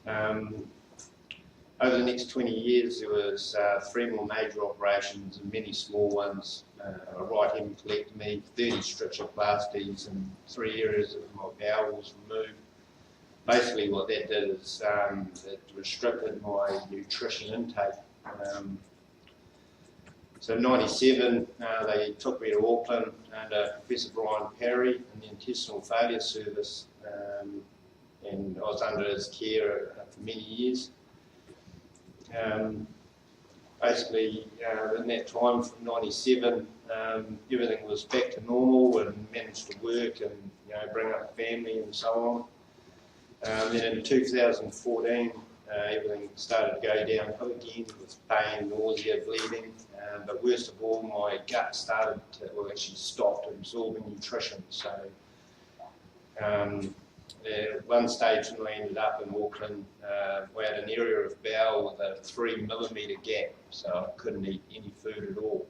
Over the next 20 years, there was 3 more major operations and many small ones. A right hemicolectomy, 30 strictureplasties, and 3 areas of my bowels removed. Basically, what that did is it restricted my nutrition intake. So in '97, they took me to Auckland under Professor Brian Parry in the intestinal failure service, and I was under his care for many years. Basically, in that time from '97, everything was back to normal and managed to work and bring up a family and so on. Then in 2014, everything started to go downhill again with pain, nausea, bleeding, but worst of all, my gut started to, well, actually stopped absorbing nutrition. So at one stage when I ended up in Auckland, we had an area of bowel with a 3mm gap, so I couldn't eat any food at all.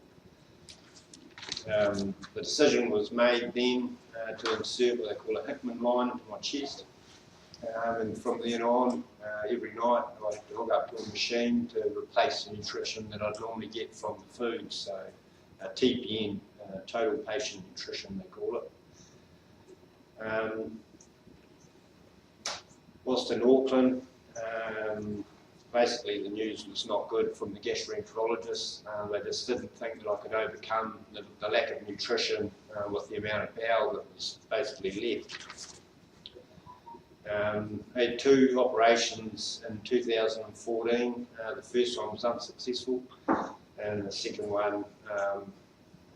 The decision was made then to insert what they call a Hickman line into my chest. And from then on, every night I had to hook up to a machine to replace the nutrition that I'd normally get from the food. So TPN, total patient nutrition they call it. Whilst in Auckland, basically the news was not good from the gastroenterologists. They just didn't think that I could overcome the lack of nutrition with the amount of bowel that was basically left. I had 2 operations in 2014. The first one was unsuccessful, and the second one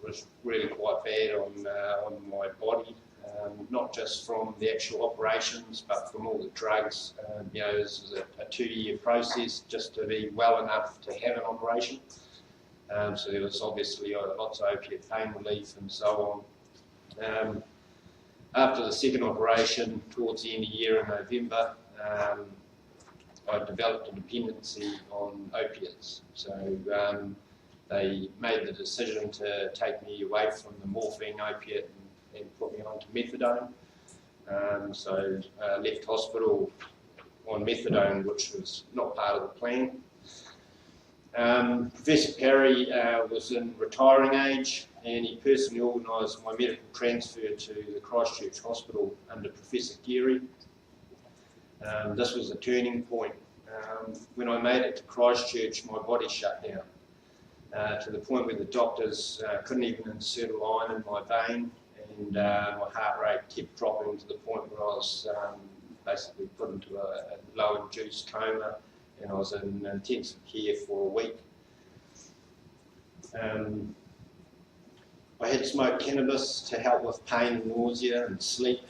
was really quite bad on my body, not just from the actual operations, but from all the drugs. This was a 2-year process just to be well enough to have an operation. So there was obviously lots of opiate pain relief and so on. After the second operation, towards the end of the year in November, I developed a dependency on opiates. So they made the decision to take me away from the morphine opiate and put me onto methadone. So I left hospital on methadone, which was not part of the plan. Professor Parry was in retiring age, and he personally organised my medical transfer to the Christchurch Hospital under Professor Geary. This was a turning point. When I made it to Christchurch, my body shut down to the point where the doctors couldn't even insert a line in my vein, and my heart rate kept dropping to the point where I was basically put into a low-induced coma, and I was in intensive care for a week. I had smoked cannabis to help with pain and nausea and sleep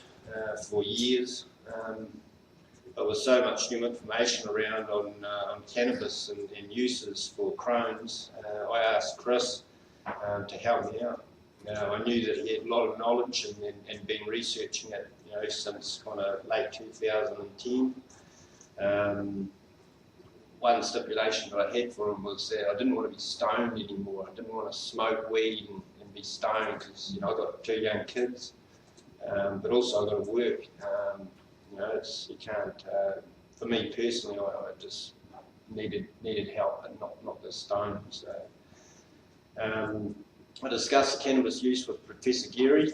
for years. There was so much new information around on cannabis and uses for Crohn's. I asked Chris to help me out. I knew that he had a lot of knowledge and been researching it since kind of late 2010. One stipulation that I had for him was that I didn't want to be stoned anymore. I didn't want to smoke weed and be stoned because I've got 2 young kids, but also I've got to work. You can't. For me personally, I just needed help and not the stone. So I discussed cannabis use with Professor Geary.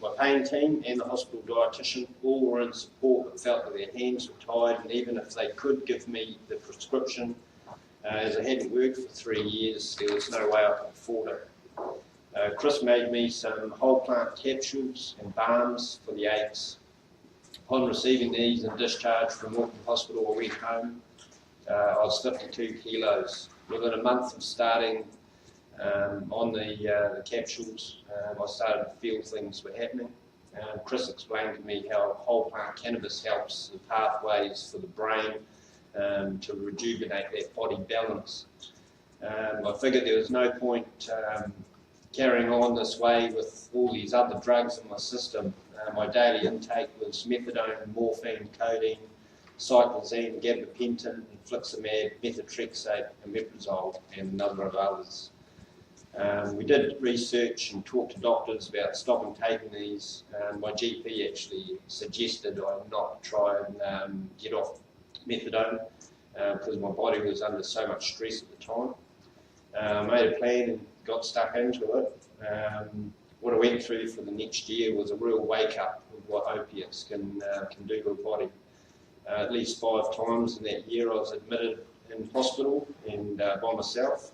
My pain team and the hospital dietitian all were in support, but felt that their hands were tied, and even if they could give me the prescription, as I hadn't worked for 3 years, there was no way I could afford it. Chris made me some whole plant capsules and balms for the aches. Upon receiving these and discharged from Auckland Hospital, I went home. I was 52 kilos. Within a month of starting on the capsules, I started to feel things were happening. Chris explained to me how whole plant cannabis helps the pathways for the brain to rejuvenate that body balance. I figured there was no point carrying on this way with all these other drugs in my system. My daily intake was methadone, morphine, codeine, cyclazine, gabapentin, infliximab, methotrexate, omeprazole, and a number of others. We did research and talked to doctors about stopping taking these. My GP actually suggested I not try and get off methadone because my body was under so much stress at the time. I made a plan and got stuck into it. What I went through for the next year was a real wake-up of what opiates can do to a body. At least 5 times in that year I was admitted in hospital and by myself.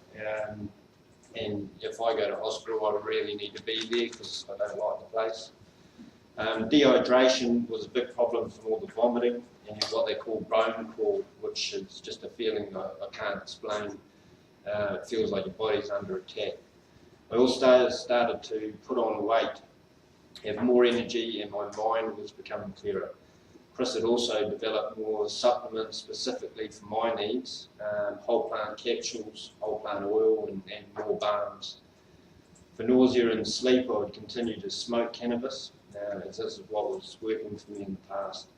And if I go to hospital, I really need to be there because I don't like the place. Dehydration was a big problem from all the vomiting and what they call bone crawl, which is just a feeling I can't explain. It feels like your body's under attack. I also started to put on weight, have more energy, and my mind was becoming clearer. Chris had also developed more supplements specifically for my needs, whole plant capsules, whole plant oil, and more balms. For nausea and sleep, I would continue to smoke cannabis, as this is what was working for me in the past.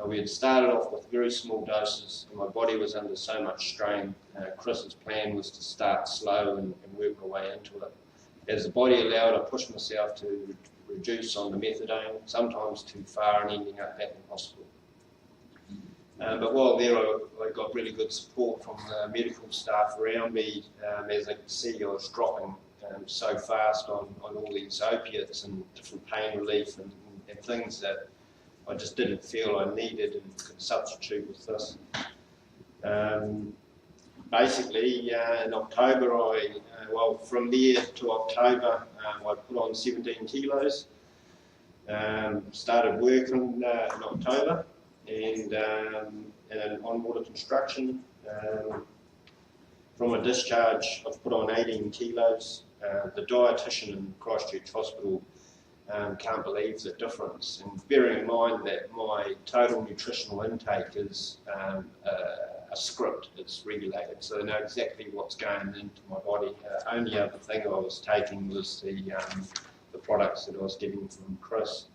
We had started off with very small doses, and my body was under so much strain. Chris's plan was to start slow and work my way into it. As the body allowed, I pushed myself to reduce on the methadone, sometimes too far and ending up back in hospital. But while there, I got really good support from the medical staff around me. As I could see, I was dropping so fast on all these opiates and different pain relief and things that I just didn't feel I needed and could substitute with this. Basically, in October, from there to October, I put on 17 kilos, started working in October, and on water construction. From a discharge, I've put on 18 kilos. The dietitian in Christchurch Hospital can't believe the difference. And bearing in mind that my total nutritional intake is a script, it's regulated, so I know exactly what's going into my body. Only other thing I was taking was the products that I was getting from Chris.